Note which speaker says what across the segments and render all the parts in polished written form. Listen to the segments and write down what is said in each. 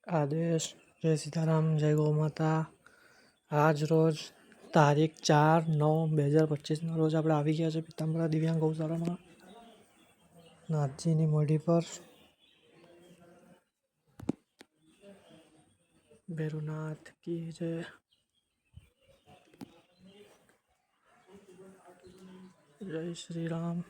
Speaker 1: आदेश जय सीताराम जय गौ माता। આજ રોજ તારીખ 4/9/2025 રોજ આપણે આવી ગયા છે પીતાંબરા દિવ્યાંગ ગૌશાળામાં નાથજીની મોઢી પર ભેરુનાથ કી જય। જય શ્રી રામ।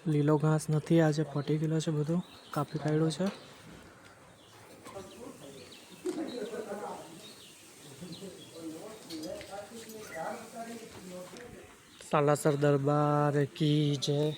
Speaker 1: લીલો ઘાસ નથી, આજે પટી ગયેલો છે, બધું કાપી કાઢ્યું છે। સાલાસર દરબાર કી જય।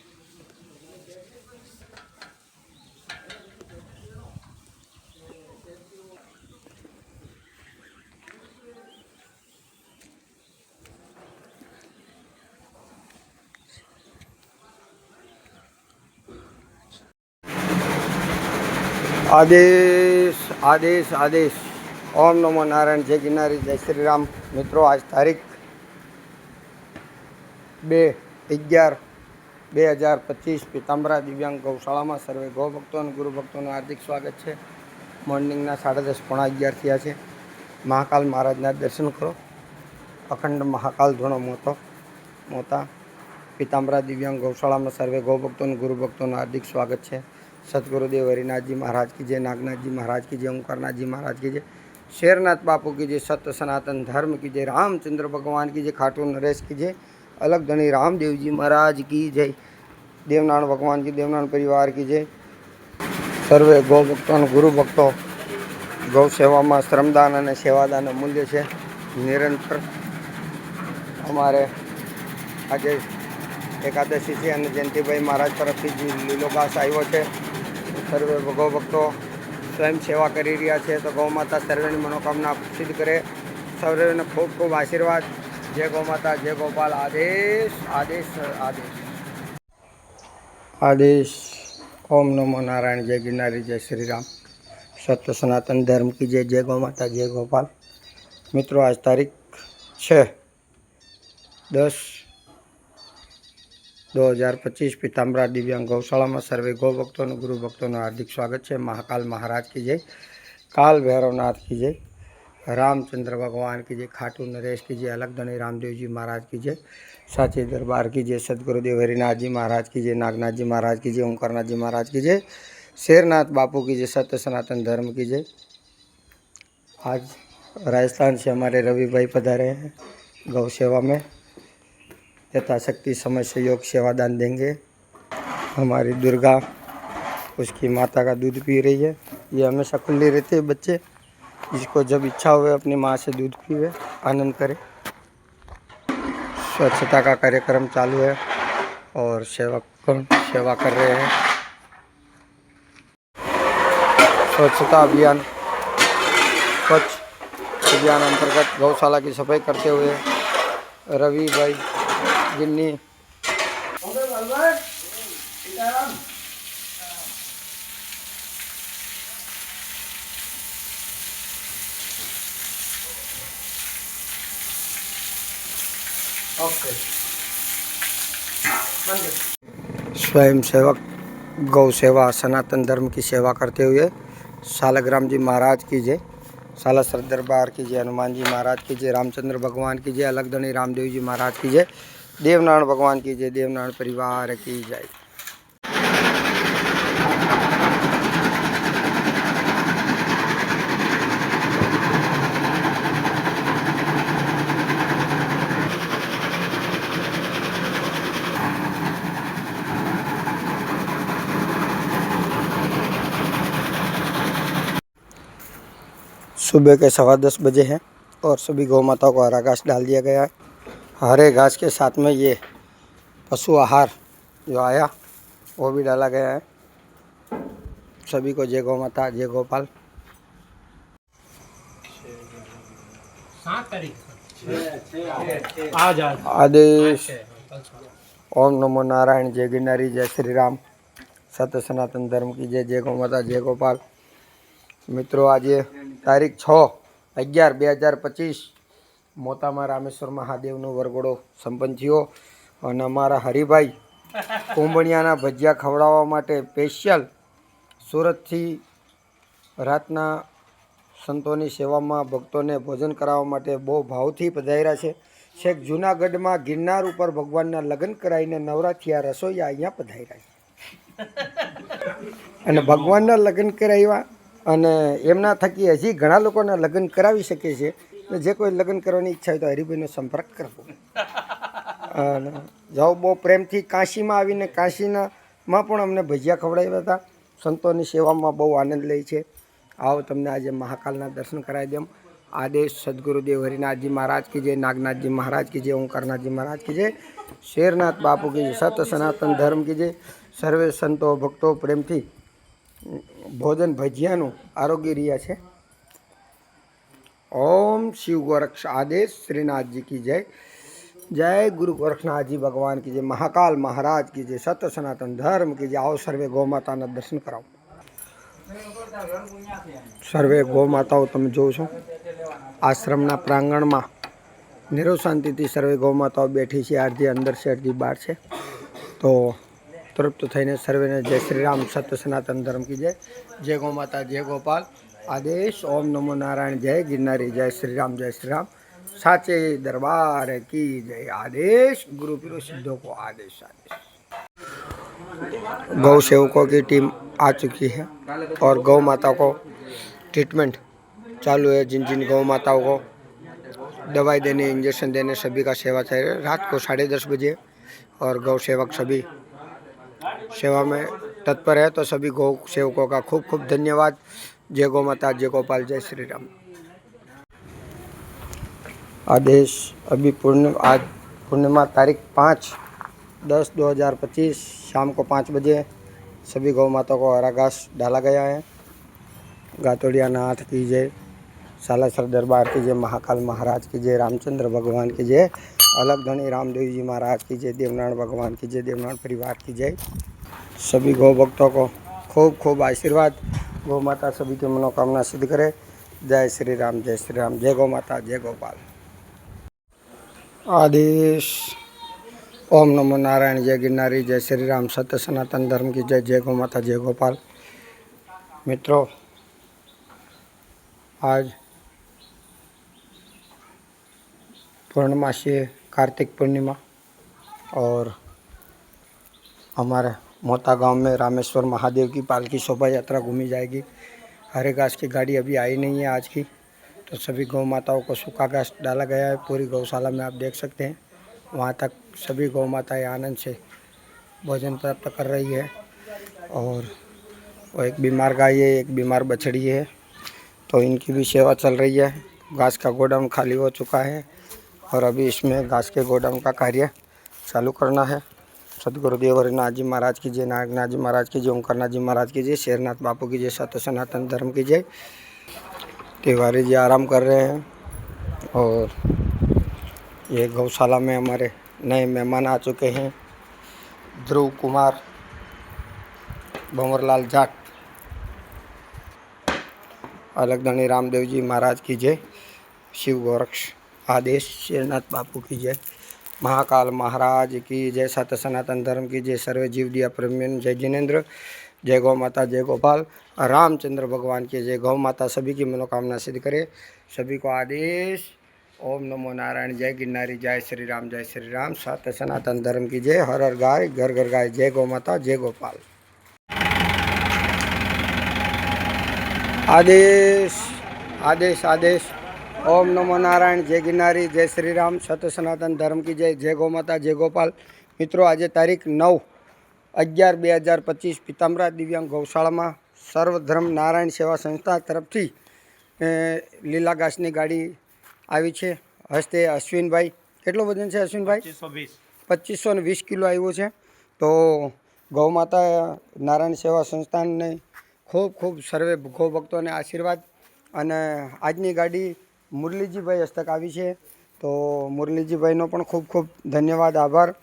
Speaker 2: आदेश आदेश आदेश। ओम नमो नारायण। जय गिरनारी जय श्री राम। मित्रों, आज तारीख 2/11/2025 पीतांबरा दिव्यांग गौशाला में सर्वे गौ भक्तों और गुरु भक्तों हार्दिक स्वागत है। मॉर्निंगना 10:30 थया है। महाकाल महाराजना दर्शन करो। अखंड महाकाल धोनो मोता पीतांबरा दिव्यांग गौशाला में सर्वे गौ भक्तों और गुरु भक्तों हार्दिक स्वागत है। सतगुरुदेव हरिनाथ जी महाराज की जय, नागनाथ जी महाराज की जय, ओंकारनाथ जी महाराज की जय, शेरनाथ बापू की जय, सत्य सनातन धर्म की जय, रामचंद्र भगवान की जय, खाटू नरेश की जय, अलग धनी रामदेव जी महाराज की जय, देवनारायण भगवान की, देवनारायण परिवार की जय। सर्वे गौ भक्तों गुरु भक्तों गौ सेवा में श्रमदान और सेवादान मूल्य है निरंतर। अमारे आज एकादशी से जयंतीभाई महाराज तरफ जी लीलो घास आयो है। सर्वे गौ भक्तों स्वयं सेवा करी रहा है, तो गौ माता सर्वे मनोकामना सिद्ध करे। सर्वे ने खूब खूब आशीर्वाद। जय गौ माता जय गोपाल। आदेश आदेश आदेश आदेश। ओम नमो नारायण। जय गिरनारी जय श्री राम। सत्य सनातन धर्म की जय। जय गौ माता जय गोपाल। मित्रों, आज तारीख 6/10/2025 पीतांबरा दिव्यांग गौशाला में सर्वे गौ भक्तों और गुरु भक्तों हार्दिक स्वागत है। महाकाल महाराज की जय, काल भैरवनाथ की जय, रामचंद्र भगवान की जय, खाटू नरेश की जय, अलग धनी रामदेव जी महाराज की जय, साचे दरबार की जय, सदगुरुदेव हरिनाथ जी महाराज की जय, नागनाथ जी महाराज की जय, ओंकारनाथ जी महाराज की जय, शेरनाथ बापू की जय, सत्य सनातन धर्म की जय। आज राजस्थान से हमारे रवि भाई पधारे हैं गौ सेवा में। यथाशक्ति समय से योग सेवादान देंगे। हमारी दुर्गा उसकी माता का दूध पी रही है। ये हमेशा खुली रहती है। बच्चे जिसको जब इच्छा हुए अपनी माँ से दूध पीवे, आनंद करे। स्वच्छता का कार्यक्रम चालू है और सेवा कर रहे हैं। स्वच्छता अभियान स्वच्छ अभियान अंतर्गत गौशाला की सफाई करते हुए रवि भाई गिन्नी स्वयं सेवक गौ सेवा सनातन धर्म की सेवा करते हुए सालग्राम जी महाराज की जय, सालासर दरबार की जय, हनुमान जी महाराज की जय, रामचंद्र भगवान की जय, अलग धनी रामदेव जी महाराज की जय, देवनारायण भगवान की जय, देवनारायण परिवार की जय। सुबह के 10:15 बजे हैं और सभी गौ माताओं को हरा घास डाल दिया गया है। हरे घास के साथ में ये पशु आहार जो आया वो भी डाला गया है। सभी को जय गौ माता जय गोपाल।
Speaker 1: 7 तारीख आदेश
Speaker 2: ओम नमो नारायण, जय गिरनारी, जय श्री राम, सत्य सनातन धर्म की जय गौ माता, जय गोपाल। मित्रों, आज तारीख 6/11/2025 मोतामा रामेश्वर महादेवનો વરઘોડો સંપન્ન થયો અને અમારા હરિભાઈ કોંબણિયાના ભજીયા ખવડાવવા માટે સ્પેશિયલ સુરતથી રાતના સંતોની સેવામાં ભક્તોને ભોજન કરાવવા માટે બહુ ભાવથી પધાર્યા છે. છેક જૂનાગઢમાં ગિરનાર ઉપર ભગવાનના લગ્ન કરાવીને નવરાત્રિયા રસોઈયા અહીંયા પધાર્યા છે અને ભગવાનના લગ્ન કરાવ્યા અને એમના થકી હજી ઘણા લોકોના લગ્ન કરાવી શકે છે. જે કોઈ લગ્ન કરવાની ઈચ્છા હોય તો હરિભાઈનો સંપર્ક કરવો. અને જાઓ, બહુ પ્રેમથી કાશીમાં આવીને કાશીમાં પણ અમને ભજીયા ખવડાવ્યા હતા. સંતોની સેવામાં બહુ આનંદ લે છે. આવો, તમને આજે મહાકાલના દર્શન કરાવી દેમ. आदेश सदगुरुदेव हरिनाथ जी महाराज की जय, नागनाथ जी महाराज की जय, ओंकारनाथ जी महाराज की जय, शेरनाथ बापू की जय, सत्य सनातन धर्म की जय। सर्वे संतो भक्तों प्रेम थी भोजन भजियानु आरोग्य रिया है। ओम शिव गोरक्ष आदेश श्रीनाथ जी की जय, जय गुरु गोरखनाथ जी भगवान की जय, महाकाल महाराज की जय, सत्य सनातन धर्म की जय। आओ सर्वे गौ माता दर्शन कराओ। सर्वे गौ माताओं तमे जो छो आश्रमना प्रांगणमां निरव शांतिथी सर्वे गौ माताओं बैठी है। अर्धी अंदर से अर्धी बहार है। तो तृप्त थईने सर्वेने जय श्री राम, सत्य सनातन धर्म की जय, जय गौ माता, जय गोपाल। आदेश ओम नमो नारायण, जय गिरनारी, जय श्री राम, जय श्री राम, साचे दरबार की जय। आदेश गुरु पीरो सिद्धों को आदेश। आदेश गौ सेवकों की टीम आ चुकी है और गौ माता को ट्रीटमेंट चालू है। जिन जिन गौ माताओं को दवाई देने, इंजेक्शन देने, सभी का सेवा चल रहा है। रात को 10:30 बजे और गौ सेवक सभी सेवा में तत्पर है। तो सभी गौ सेवकों का खूब खूब धन्यवाद। जय गौ माता, जय गोपाल, जय श्री राम। आदेश अभी आज पूर्णिमा तारीख 5/10/2025 शाम को 5 बजे सभी गौ माताओं को हरा घास डाला गया है। गातोड़िया नाथ की जय, सालासर दरबार की जय, महाकाल महाराज की जय, रामचंद्र भगवान की जय, अलग धनी रामदेव जी महाराज की जय, देवनारायण भगवान की जय, देवनारायण परिवार की जय। सभी गौ भक्तों को खूब खूब आशीर्वाद। गौ माता सभी की मनोकामना सिद्ध करे। जय श्री राम, जय श्री राम, जय गौ माता, जय गोपाल। आदेश ओम नमो नारायण, जय गिरनारी, जय श्री राम, सत्य सनातन धर्म की जय, जय गौ माता, जय गोपाल। मित्रों, आज पूर्णमासी कार्तिक पूर्णिमा और हमारे मोता गांव में रामेश्वर महादेव की पालकी शोभा यात्रा घूमी जाएगी। हरे घास की गाड़ी अभी आई नहीं है आज की। तो सभी गौ माताओं को सूखा घास डाला गया है। पूरी गौशाला में आप देख सकते हैं, वहाँ तक सभी गौ माताएँ आनंद से भोजन प्राप्त कर रही है। और वो एक बीमार गाय है, एक बीमार बछड़ी है, तो इनकी भी सेवा चल रही है। घास का गोडाउन खाली हो चुका है और अभी इसमें घास के गोडाउन का कार्य चालू करना है। सदगुरुदेव हरिनाथ जी महाराज की जय, नागनाथ जी महाराज की जय, ओंकारनाथ जी महाराज की जय, शेरनाथ बापू की जय, सत्य सनातन धर्म की जय। तिवारी जी आराम कर रहे हैं और ये गौशाला में हमारे नए मेहमान आ चुके हैं। ध्रुव कुमार, भंवरलाल जाट, अलग धनी रामदेव जी महाराज की जय, शिव गोरक्ष आदेश, शेरनाथ बापू की जय, महाकाल महाराज की जय, सत्य सनातन धर्म की जय, सर्वे जीव दिया प्रेमियन, जय जिनेन्द्र, जय गौ माता, जय गोपाल, रामचंद्र भगवान की जय। गौ माता सभी की मनोकामना सिद्ध करे। सभी को आदेश ओम नमो नारायण, जय गिरनारी, जय श्री राम, जय श्री राम, सत्य सनातन धर्म की जय। हर हर गाय, घर घर गाय, जय गौ माता, जय गोपाल। आदेश आदेश आदेश ओम नमो नारायण, जय गिरनारी, जय श्री राम, सत्य सनातन धर्म की जय, जय गौ माता, जय गोपाल। मित्रों, आज तारीख 9/11/2025 पीताम्बरा दिव्यांग गौशाला में सर्वधर्म नारायण सेवा संस्था तरफ थी लीला घासनी गाड़ी आई है। हस्ते अश्विन भाई, केटलो वजन है अश्विन भाई? 2520 किलो आव्यो है। तो गौ माता नारायण सेवा संस्थान ने खूब खूब सर्वे गौ भक्तों ने आशीर्वाद। अने आजनी गाड़ी मुरलीजी भाई हस्तक आई है। तो मुरलीजी भाईनो पण खूब खूब धन्यवाद, आभार।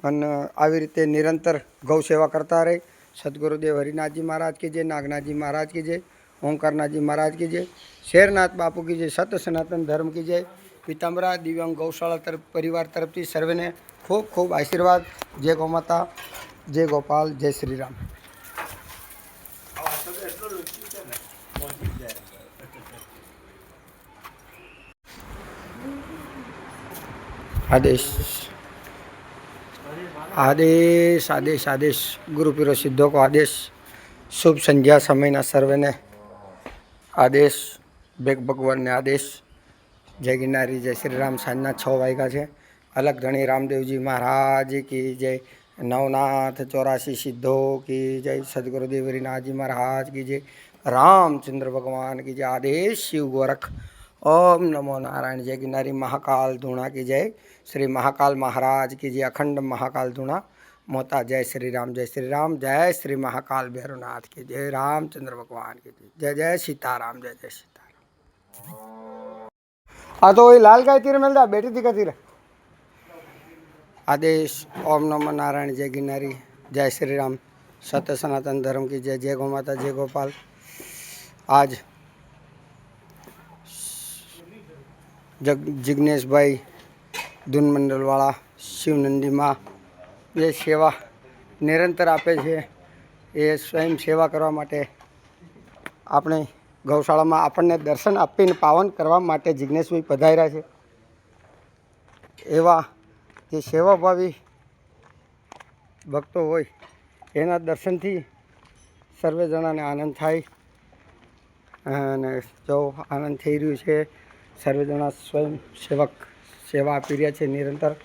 Speaker 2: અને આવી રીતે નિરંતર ગૌ સેવા કરતા રહે. સદગુરુદેવ હરિનાથજી મહારાજ કી જય, નાગનાથજી મહારાજ કી જય, ઓમકારનાથજી મહારાજ કી જય, શેરનાથ બાપુ કી જય, સત સનાતન ધર્મ કી જય. પીતાંબરા દિવ્યાંગ ગૌશાળા પરિવાર તરફથી સર્વેને ખૂબ ખૂબ આશીર્વાદ. જય ગૌ માતા, જય ગોપાલ, જય શ્રી રામ. આદેશ आदेश आदेश आदेश गुरु पीरो सिद्धों को आदेश. शुभ संध्या समय सर्वे ने आदेश. बेग भगवान ने आदेश. जय गिरनारी, जय श्री राम. सांजना 6 वाग्या है. अलग धणी रामदेव जी महाराज की जय. नवनाथ 84 सिद्धों की जय. सदगुरुदेव हरिनाथ जी महाराज की जय. रामचंद्र भगवान की जय. आदेश शिव गोरख. ओम नमो नारायण. जय गिरनारी महाकाल धूणा की जय. श्री महाकाल महाराज की जय. अखंड महाकाल धूणा मोता. जय श्री राम, जय श्री राम. जय श्री महाकाल भैरवनाथ की जय. रामचंद्र भगवान की जय. जय जय सीताराम, जय जय सीताराम. आ तो वही लाल गाय तीर मिलता बेटी थी का तीर. आदेश. ओम नमो नारायण. जय गिरनारी, जय श्री राम. सत्य सनातन धर्म की जय. जय गौ माता, जय गोपाल. आज जिग्नेश भाई दून मंडलवाला शिवनंदी माँ ये सेवा निरंतर आपे छे. ये स्वयं सेवा करवा माटे આપણે ગૌશાળામાં આપણને દર્શન આપીને પાવન કરવા માટે જિજ્ઞેશભાઈ પધાર્યા છે. એવા જે સેવાભાવી ભક્તો હોય એના દર્શનથી સર્વે જણાને આનંદ થાય. અને જો આનંદ થઈ રહ્યું છે, સર્વે જણા સ્વયં સેવક સેવા આપી રહ્યા છે નિરંતર.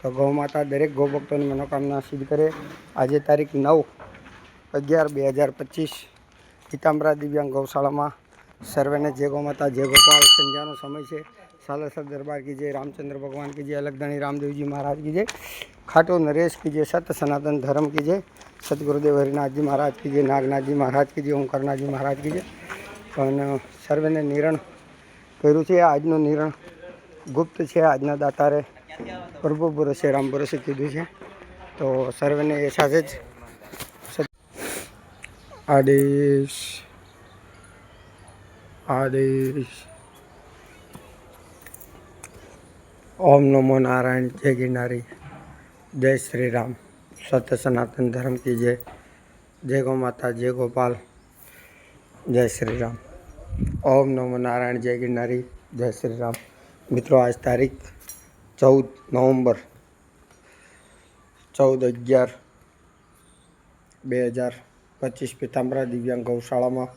Speaker 2: તો ગૌ માતા દરેક ગૌ ભક્તોની મનોકામના સિદ્ધ કરે. આજે તારીખ 9/11/2025 પીતાંબરા દિવ્યાંગ ગૌશાળામાં સર્વેને જય ગૌ માતા, જય ગોપાલ. સંધ્યાનો સમય છે. સાલાસર દરબાર की जय. रामचंद्र भगवान की जय. अलगधणी रामदेव जी महाराज की जय. खाटू नरेश की जय. सत्य सनातन धर्म की जय. सदगुरुदेव हरिनाथ जी महाराज की जय. नागनाथ जी महाराज की जय. ओंकारनाथ जी महाराज की जय. અને સર્વેને નિરણ કર્યું છે. આજનું નિરણ ગુપ્ત છે. આજના દાતારે પ્રભુ ભરોસે રામ ભરોસે કીધું છે. તો સર્વેને એ સાથે જ आदेश आदेश. ओम नमो नारायण. जय गिरनारी, जय श्री राम. सत्य सनातन धर्म की जय. जय गौ माता, जय गोपाल, जय श्री राम. ओम नमो नारायण. जय गिरनारी, जय श्री राम. मित्रों, आज तारीख 14 नवंबर 14/11/2025 पीतांबरा दिव्यांग गौशाला में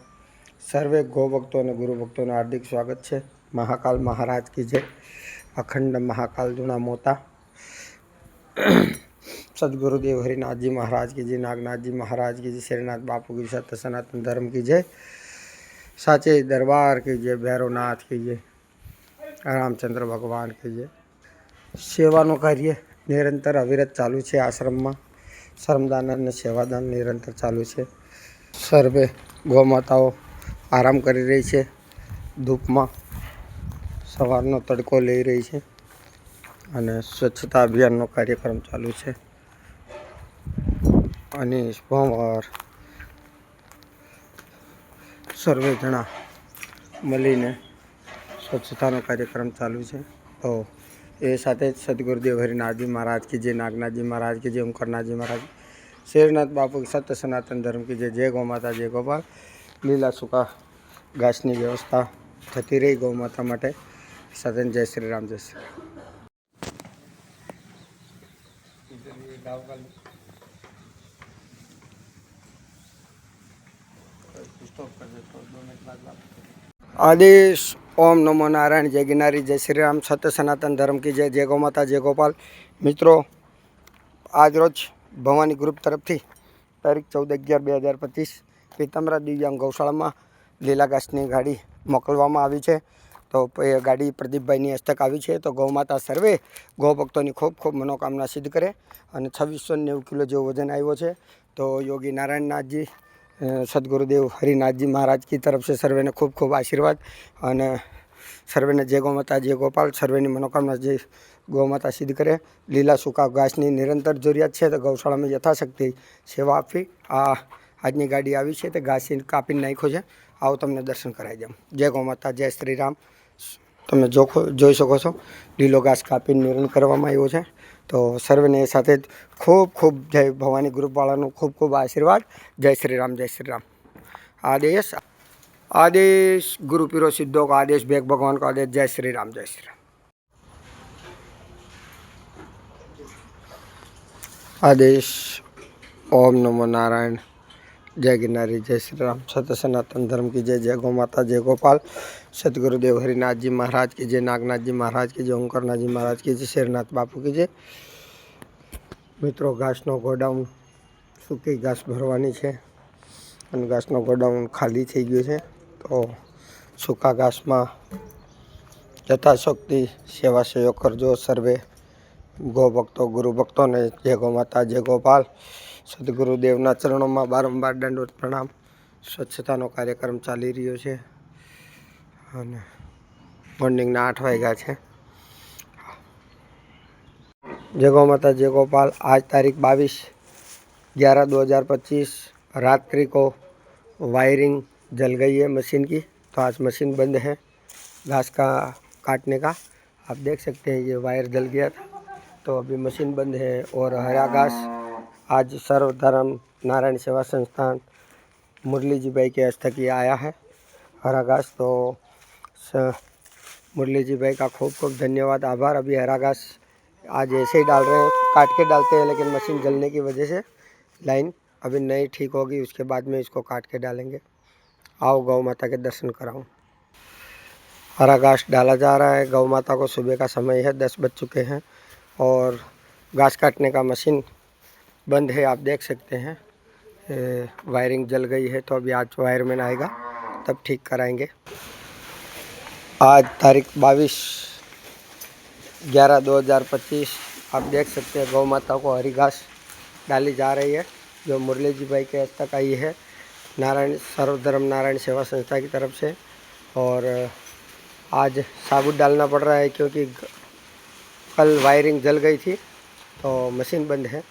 Speaker 2: सर्वे गौभक्तों और गुरुभक्तों हार्दिक स्वागत है. महाकाल महाराज की जय. अखंड महाकाल धूणा मोता. सदगुरुदेव हरिनाथ जी महाराज की जय. नागनाथ जी महाराज की जय. शेरनाथ बापू की सत्य सनातन धर्म की जय. साचे दरबार की जय. भैरवनाथ की जय. रामचंद्र भगवान की जय. सेवानो कार्य निरंतर अविरत चालू है. आश्रम में श्रमदान और सेवादान निरंतर चालू है. सर्वे गौ माताओं आराम करी रही है. धूप में सवारनो तड़को ले रही है અને સ્વચ્છતા અભિયાનનો કાર્યક્રમ ચાલુ છે. અનીશ ભંવર સર્વે જણા મળીને સ્વચ્છતાનો કાર્યક્રમ ચાલુ છે. તો એ સાથે જ સદગુરુદેવ હરિનાથજી મહારાજ की जय. नागनाथजी महाराज की जय. ओंकारनाथजी महाराज. शेरनाथ बापू की सत्य सनातन धर्म की जय. जय गौ माता, जय गोपाल. લીલા સૂકા ઘાસની વ્યવસ્થા થતી રહી ગૌ માતા માટે. સાથે જય શ્રી રામ, જય શ્રી રામ. आदेश. ओम नमो नारायण. जय गिरनारी, जय श्री राम. सत्य सनातन धर्म की जय. जय गौ माता, जय गोपाल. मित्रों, आज रोज भवानी ग्रुप तरफ थी तारीख 14/11/2025 पीतांबरा दिव्यांग गौशाला में લીલા ઘાસની ગાડી મોકલવામાં આવી છે. તો એ ગાડી પ્રદીપભાઈની હસ્તક આવી છે. તો ગૌ માતા સર્વે ગૌ ભક્તોની ખૂબ ખૂબ મનોકામના સિદ્ધ કરે. અને 2690 કિલો જેવું વજન આવ્યો છે. તો યોગી નારાયણનાથજી सदगुरुदेव हरिनाथ जी महाराज की तरफ से सर्वे ने खूब खूब आशीर्वाद. और सर्वे ने जय गौ माता, जय गोपाल. सर्वे की मनोकामना जय ગૌમાતા સિદ્ધ કરે. લીલા સૂકા ઘાસની નિરંતર જરૂરિયાત છે તો ગૌશાળામાં યથાશક્તિ સેવા આપવી. આ આજની ગાડી આવી છે તે ઘાસ કાપીને નાખ્યો છે. આવો તમને દર્શન કરાવી દઉં. જય ગૌમાતા, જય શ્રી રામ. તમે જોઈ શકો છો લીલો ઘાસ કાપીને નિરણ કરવામાં આવ્યો છે. તો સર્વેને સાથે જ ખૂબ ખૂબ જય ભવાની ગ્રુપવાળાનું ખૂબ ખૂબ આશીર્વાદ. જય શ્રી રામ, જય શ્રી રામ. आदेश गुरु पीरो सिद्धों का आदेश, भेग भगवान का आदेश. जय श्री राम, जय श्री राम. आदेश ओम नमो नारायण. जय गिरनारी, जय श्री राम. सत्य सनातन धर्म की जय. जय गौ माता, जय गोपाल. सतगुरुदेव हरिनाथ जी महाराज की जय. नागनाथ जी महाराज की जय. ओंकारनाथ जी महाराज की जय. शेरनाथ बापू की जय. मित्रों, घासनो गोडाउन सूकी घास भरवानी है અને ઘાસનો ગોડાઉન ખાલી થઈ ગયો છે. તો સૂકા ઘાસમાં યથાશક્તિ સેવા સહયોગ કરજો. સર્વે ગૌ ભક્તો, ગુરુ ભક્તોને જય ગૌ માતા, જય ગોપાલ. સદગુરુદેવના ચરણોમાં બારંબાર દંડવત પ્રણામ. સ્વચ્છતાનો કાર્યક્રમ ચાલી રહ્યો છે અને મોર્નિંગના 8 વાગ્યા છે. जय गौ माता, जय गोपाल. आज तारीख 22/11/2025 रात्रि को वायरिंग जल गई है मशीन की. तो आज मशीन बंद है घास का काटने का. आप देख सकते हैं ये वायर जल गया था तो अभी मशीन बंद है. और हरा घास आज सर्वधर्म नारायण सेवा संस्थान मुरली जी भाई के हस्तक ही आया है हरा घास. तो मुरली जी भाई का खूब खूब धन्यवाद, आभार. अभी हरा घास आज ऐसे ही डाल रहे हैं, काट के डालते हैं, लेकिन मशीन जलने की वजह से लाइन अभी नहीं ठीक होगी. उसके बाद में इसको काट के डालेंगे. आओ गौ माता के दर्शन कराऊं. हरा घास डाला जा रहा है. गौ माता को सुबह का समय है, 10 बज चुके हैं और घास काटने का मशीन बंद है. आप देख सकते हैं वायरिंग जल गई है. तो अभी आज वायरमैन आएगा तब ठीक कराएंगे. आज तारीख 22/11/2025 आप देख सकते हैं गौ माता को हरी घास डाली जा रही है जो मुरली जी भाई के हस्तक आई है नारायण सर्वधर्म नारायण सेवा संस्था की तरफ से. और आज साबुत डालना पड़ रहा है क्योंकि कल वायरिंग जल गई थी तो मशीन बंद है.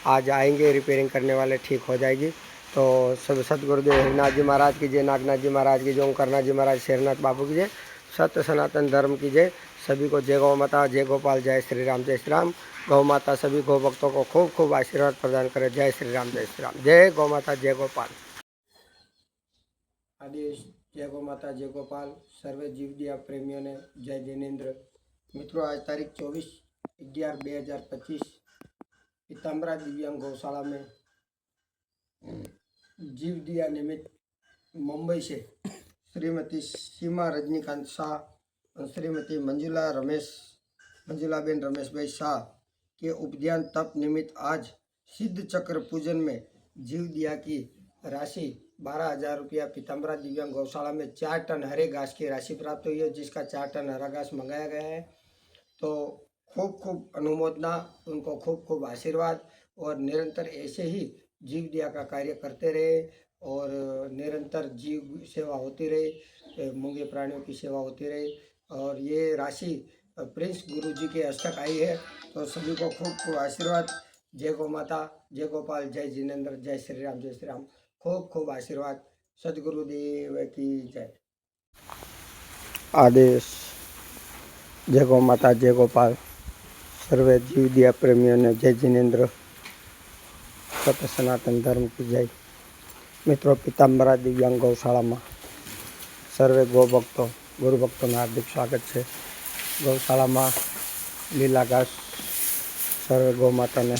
Speaker 2: आज आएंगे, रिपेयरिंग करने वाले, ठीक हो जाएगी. तो सब सतगुरुदेव हरिनाथ जी महाराज की जय, नागनाथ जी महाराज की जय, ओंकारनाथ जी महाराज, शेरनाथ बापू की जय. सत्य सनातन धर्म की जय. सभी को जय गौ माता, जय गोपाल. जय श्री राम, जय श्री राम. गौ माता सभी गौ भक्तों को खूब खूब आशीर्वाद प्रदान करे. जय श्री राम, जय श्री राम. जय गौ माता, जय गोपाल. आदेश जय गौ माता, जय गोपाल. सर्वे जीव दिया प्रेमियों ने जय जिनेन्द्र. मित्रों, आज तारीख 24/11/2025 पीताम्बरा दिव्यांग गौशाला में जीव दिया निमित्त मुंबई से श्रीमती सीमा रजनीकांत शाह और श्रीमती मंजुलाबेन रमेश भाई शाह के उपध्यान तप निमित्त आज सिद्ध चक्र पूजन में जीव दिया की राशि 12,000 रुपया पीताम्बरा दिव्यांग गौशाला में 4 टन हरे घास की राशि प्राप्त हुई है, जिसका 4 टन हरा घास मंगाया गया है. तो खूब खूब अनुमोदना, उनको खूब खूब आशीर्वाद और निरंतर ऐसे ही जीव दिया का कार्य करते रहे और निरंतर जीव सेवा होती रहे, मूंगे प्राणियों की सेवा होती रही. और ये राशि प्रिंस गुरु जी के हस्तक आई है. तो सभी को खूब खूब आशीर्वाद. जय गौ माता, जय गोपाल, जय जिनेन्द्र, जय श्री राम, जय श्री राम. खूब खूब आशीर्वाद. सदगुरुदेव की जय. आदेश जय गौ माता, जय गोपाल. सर्वे जीव दिया प्रेमियों ने जय जिनेन्द्र. सत्य सनातन धर्म की जय. मित्रों, पीताम्बरा दिव्यांग गौशाला में सर्वे गौ भक्तों, गुरु भक्तों हार्दिक स्वागत है. गौशाला में लीला घास सर्वे गौ माता ने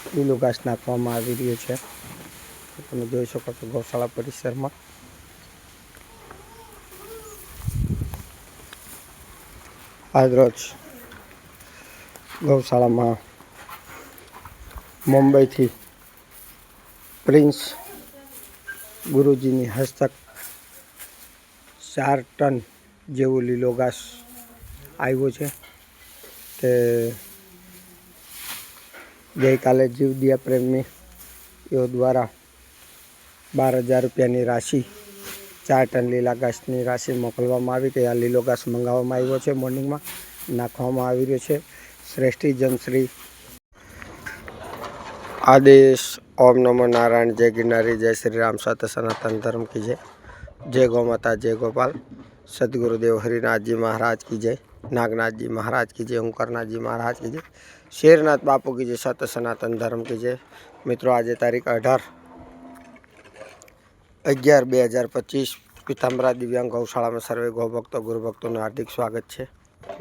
Speaker 2: લીલું ઘાસ નાખવામાં આવી રહ્યું છે. તમે જોઈ શકો છો ગૌશાળા પરિસરમાં. આજરોજ ગૌશાળામાં મુંબઈથી પ્રિન્સ ગુરુજીની હસ્તક 4 ટન જેવું લીલો ઘાસ આવ્યો છે. તે ગઈકાલે જીવ દિયા પ્રેમીઓ દ્વારા 12,000 રૂપિયાની રાશિ 4 ટન લીલા ઘાસની રાશિ મોકલવામાં આવી કે આ લીલો ઘાસ મંગાવવામાં આવ્યો છે મોર્નિંગમાં. નાખવામાં આવી રહ્યો છે. શ્રેષ્ઠી જમશ્રી આદેશ ઓમ નમો નારાયણ જય ગિરનારી જય શ્રી રામ સત્ય સનાતન ધર્મ की जय जय गौ माता जय गोपाल सदगुरुदेव हरिनाथ जी महाराज की जय नागनाथ जी महाराज की जय ओंकारनाथ जी महाराज की जय शेरनाथ बापू की जय सत्य सनातन धर्म की जय। मित्रों आज तारीख 18/11/2025 पीताम्बरा दिव्यांग गौशाला में सर्वे गौभक्तों गुरुभक्तों हार्दिक स्वागत है।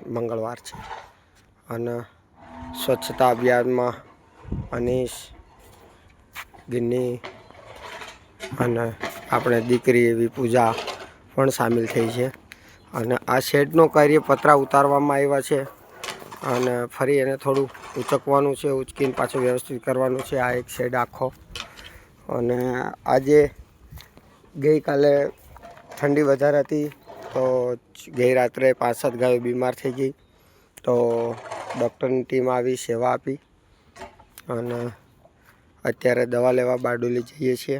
Speaker 2: मंगलवार है और स्वच्छता अभियान में अनीश गिन्नी અને આપણે દીકરી એવી પૂજા પણ સામેલ થઈ છે અને આ શેડનો કાર્ય પતરા ઉતારવામાં આવ્યા છે અને ફરી એને થોડું ઉચકવાનું છે, ઉચકીને પાછું વ્યવસ્થિત કરવાનું છે. આ એક શેડ આખો અને આજે ગઈકાલે ઠંડી વધારે હતી તો ગઈ રાત્રે 5-7 ગાયો બીમાર થઈ ગઈ તો ડૉક્ટરની ટીમ આવી સેવા આપી અને અત્યારે દવા લેવા બારડોલી જઈએ છીએ.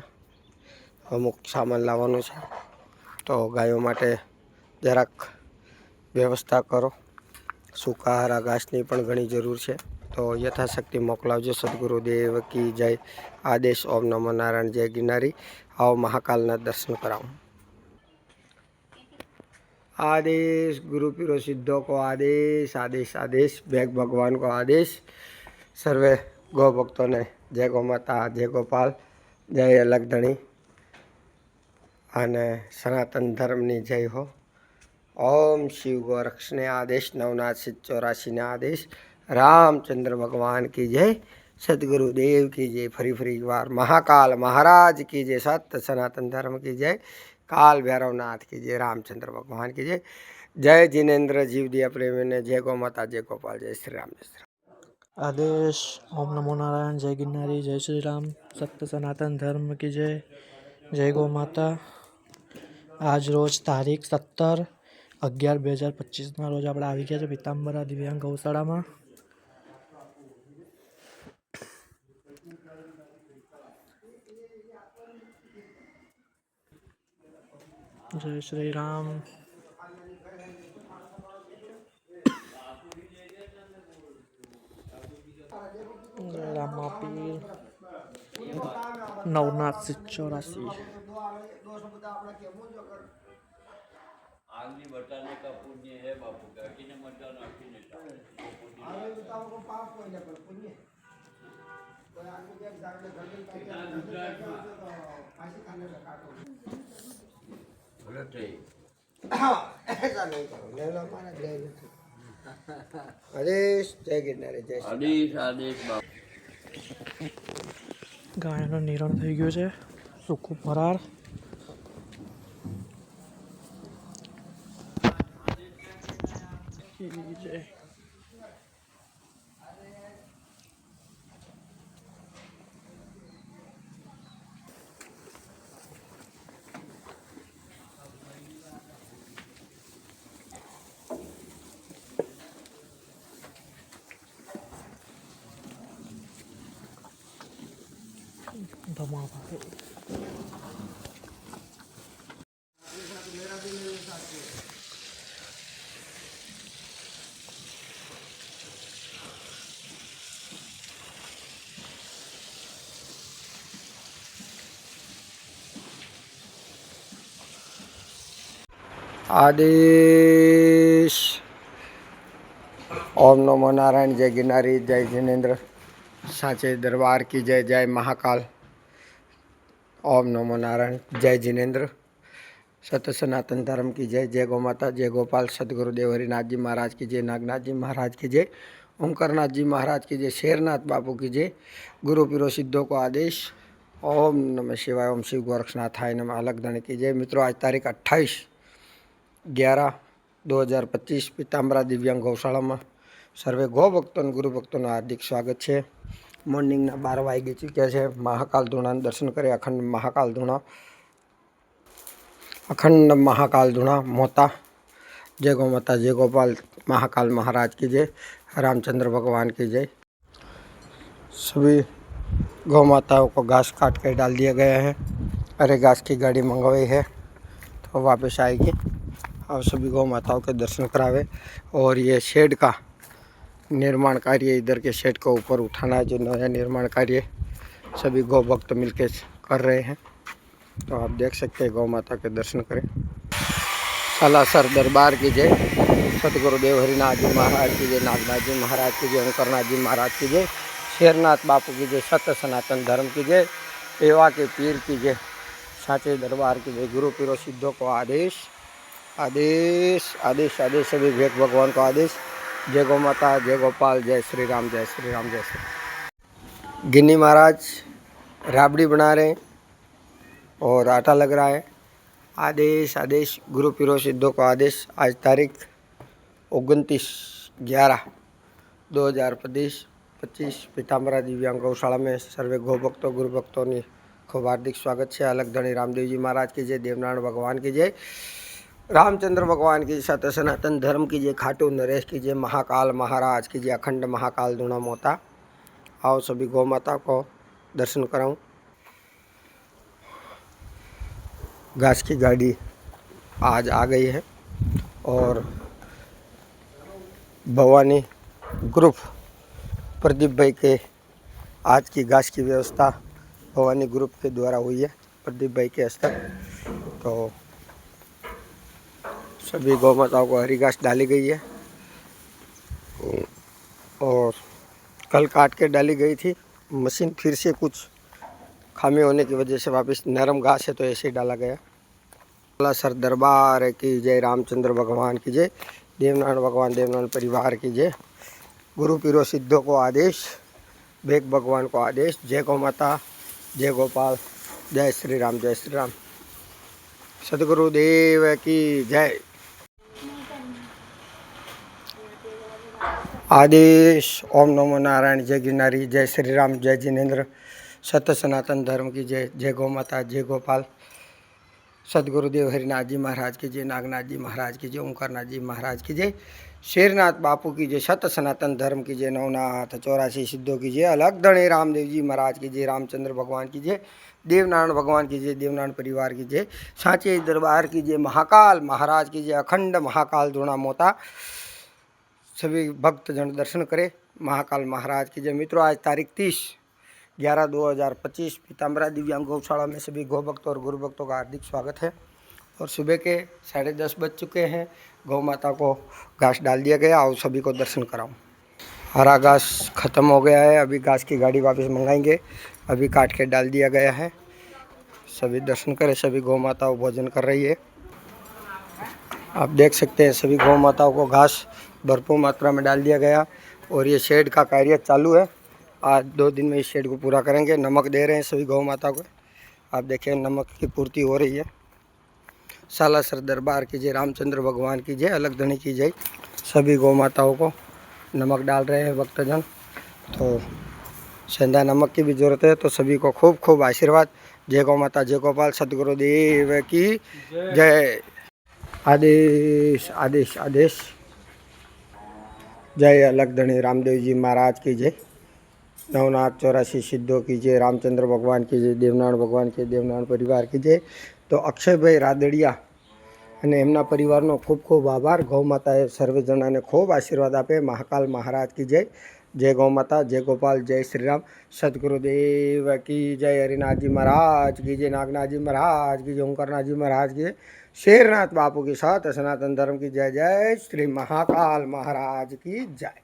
Speaker 2: અમુક સામાન લાવવાનું છે તો ગાયો માટે જરાક વ્યવસ્થા કરો. સૂકા ઘાસની પણ ઘણી જરૂર છે તો યથાશક્તિ મોકલાવજો. સદગુરુદેવ કી જય. આદેશ ઓમ નમો નારાયણ જય गिरनारी. आओ महाकालના दर्शन कराऊं. आदेश गुरु पीरो सिद्धों को आदेश आदेश आदेश बैग भगवान को आदेश. सर्वे गौ भक्तों ने जय गौ माता जय गोपाल जय अलग धणी અને સનાતન ધર્મની જય હો. ઓમ શિવ ગોરક્ષને આદેશ 9,84 આદેશ. રામચંદ્ર ભગવાન કી જય. સદગુરુદેવ કી જય. ફરી વાર મહાકાલ મહારાજ કી જય. સત્ય સનાતન ધર્મ की जय. काल भैरवनाथ की जय. रामचंद्र भगवान की जय. जय जिनेन्द्र जीव दिया प्रेमी ने जय गौ माता जय गोपाल जय श्री राम जय श्री राम.
Speaker 1: आदेश ओम नमो नारायण जय गिरनारी जय श्री राम सत्य सनातन धर्म की जय. जय गौ माता. આજ રોજ તારીખ 17/11/2025 રોજ આપણે આવી ગયા છે પીતાંબરા દિવ્યાંગ ગૌશાળામાં. જય શ્રી રામ. જય રામાપીર. નવનાથ 84.
Speaker 3: आदमी बताने का पुण्य है बापू का कि न मटन आखी नहीं
Speaker 2: आदेश जय गिरनारी जय
Speaker 3: आदेश आदेश बापू.
Speaker 1: ગાયનો નિરણ થઈ ગયો છે. સૂકું ફરાર. જય. ધમાભાઈ.
Speaker 2: आदेश ओम नमो नारायण जय गिरनारी जय जिनेन्द्र साचे दरबार की जय. जय महाकाल. ओम नमो नारायण जय जिनेन्द्र सत्य सनातन धर्म की जय. जय गौ माता जय गोपाल. सदगुरुदेव हरिनाथ जी महाराज की जय. नागनाथ जी महाराज की जय. ओंकारनाथ जी महाराज की जय. शेरनाथ बापू की जय. गुरु पीरो सिद्धों को आदेश. ओम नमः शिवाय. ओम शिव गोरक्षनाथाय नमः. अलग धनी की जय. मित्रों आज तारीख 28/11/2025 पीताम्बरा दिव्यांग गौशाला में सर्वे गौ भक्तों गुरु भक्तों हार्दिक स्वागत है. मॉर्निंग 12 वागी चूक्या है. महाकाल धूणा दर्शन करे. अखंड महाकाल धूणा मोता. जय गौ माता जय गोपाल. महाकाल महाराज की जय. रामचंद्र भगवान की जय. सभी गौ माताओं को घास काट कर डाल दिया गया है. अरे घास की गाड़ी मंगवाई है तो वापस आएगी आप सभी गौ माताओं के दर्शन करावे। और ये शेड का निर्माण कार्य, इधर के शेड को ऊपर उठाना है, जो नया निर्माण कार्य सभी गौ भक्त मिलकर कर रहे हैं। तो आप देख सकते हैं, गौ माता के दर्शन करें। सालासर दरबार की जय, सतगुरुदेव हरिनाथ जी महाराज की जय, नागनाथ जी महाराज की जय, ओंकारनाथ जी महाराज की जय, शेरनाथ बापू की जय, सत्य सनातन धर्म की जय, पेवा के पीर की जय, साचे दरबार की जय। गुरु पीरों सिद्धों को आदेश आदेश आदेश आदेश, सभी भेद भगवान को आदेश। जय गौ माता, जय गोपाल, जय श्री राम, जय श्री राम, जय श्री। गिन्नी महाराज राबड़ी बना रहे हैं और आटा लग रहा है। आदेश आदेश, गुरु पीरों सिद्धों को आदेश। आज तारीख 29/11/2025 पीताम्बरा दिव्यांग गौशाला में सर्वे गौ भक्तों गुरु भक्तों ने खूब हार्दिक स्वागत है। अलग धनी रामदेव जी महाराज की जय, देवनारायण भगवान की जय, रामचंद्र भगवान की, सत्य सनातन धर्म की जय, खाटू नरेश की जय, महाकाल महाराज की जय, अखंड महाकाल दूणा मोता। आओ सभी गौ माता को दर्शन कराऊं। घास की गाड़ी आज आ गई है और भवानी ग्रुप प्रदीप भाई के आज की घास की व्यवस्था भवानी ग्रुप के द्वारा हुई है, प्रदीप भाई के हस्ते। तो सभी गौ माताओं को हरी घास डाली गई है और कल काट के डाली गई थी। मशीन फिर से कुछ खामी होने की वजह से वापस नरम घास है तो ऐसे ही डाला गया। सालासर दरबार की जय, रामचंद्र भगवान की जय, देवनारायण भगवान, देवनारायण परिवार की जय, गुरु पीरों सिद्धों को आदेश, भेग भगवान को आदेश। जय गौ माता, जय गोपाल, जय श्री राम, जय श्री राम। सतगुरुदेव की जय। आदेश। ओम नमो नारायण, जय गिरनारी, जय श्री राम, जय जिनेन्द्र, सत्य सनातन धर्म की जय। जय गौ माता, जय गोपाल, सदगुरुदेव हरिनाथ जी महाराज की जय, नागनाथ जी महाराज की जय, ओंकारनाथ जी महाराज की जय, शेरनाथ बापू की जय, सत्य सनातन धर्म की जय, नवनाथ 84 सिद्धों की जय, अलग धनी रामदेव जी महाराज की जय, रामचंद्र भगवान की जय, देवनारायण भगवान की जय, देवनारायण परिवार की जय, सांचे दरबार की जय, महाकाल महाराज की जय, अखंड महाकाल दूणा मोता। सभी भक्तजन दर्शन करें, महाकाल महाराज की जय। मित्रों, आज तारीख 30/11/2025 पीताम्बरा दिव्यांग गौशाला में सभी गौ भक्तों और गुरु भक्तों का हार्दिक स्वागत है। और सुबह के 10:30 बज चुके हैं। गौ माता को घास डाल दिया गया। आओ सभी को दर्शन कराऊं। हरा घास ख़त्म हो गया है, अभी घास की गाड़ी वापस मंगाएंगे। अभी काट के डाल दिया गया है। सभी दर्शन करें। सभी गौ माताओं भोजन कर रही है। आप देख सकते हैं, सभी गौ माताओं को घास भरपूर मात्रा में डाल दिया गया और ये शेड का कार्य चालू है। आज 2 दिन में इस शेड को पूरा करेंगे। नमक दे रहे हैं सभी गौ माता को। आप देखें, नमक की पूर्ति हो रही है। सालासर दरबार की जय, रामचंद्र भगवान की जय, अलग धनी की जय। सभी गौ माताओं को नमक डाल रहे हैं भक्तजन। तो सेंधा नमक की भी ज़रूरत है, तो सभी को खूब खूब आशीर्वाद। जय गौ माता, जय गोपाल, सतगुरुदेव की जय। आदेश आदेश आदेश। जय अलग धनी रामदेव जी महाराज की जय, नवनाथ 84 सिद्धों की जय, रामचंद्र भगवान की जय, देवनारायण भगवान की, देवनारायण परिवार की जय। तो अक्षयभाई रादड़िया અને એમના પરિવારનો ખૂબ ખૂબ આભાર। ગૌ માતાએ સર્વે જણાને ખૂબ આશીર્વાદ આપે। મહાકાલ મહારાજ की जय। जय गौ माता, जय गोपाल, जय श्री राम, सतगुरुदेव की जय, हरिनाथ जी महाराज की जय, नागनाथ जी महाराज की जय, ओंकारनाथ जी महाराज की जय, शेरनाथ बापू की, सत्य सनातन धर्म की जय। जय श्री महाकाल महाराज की जय।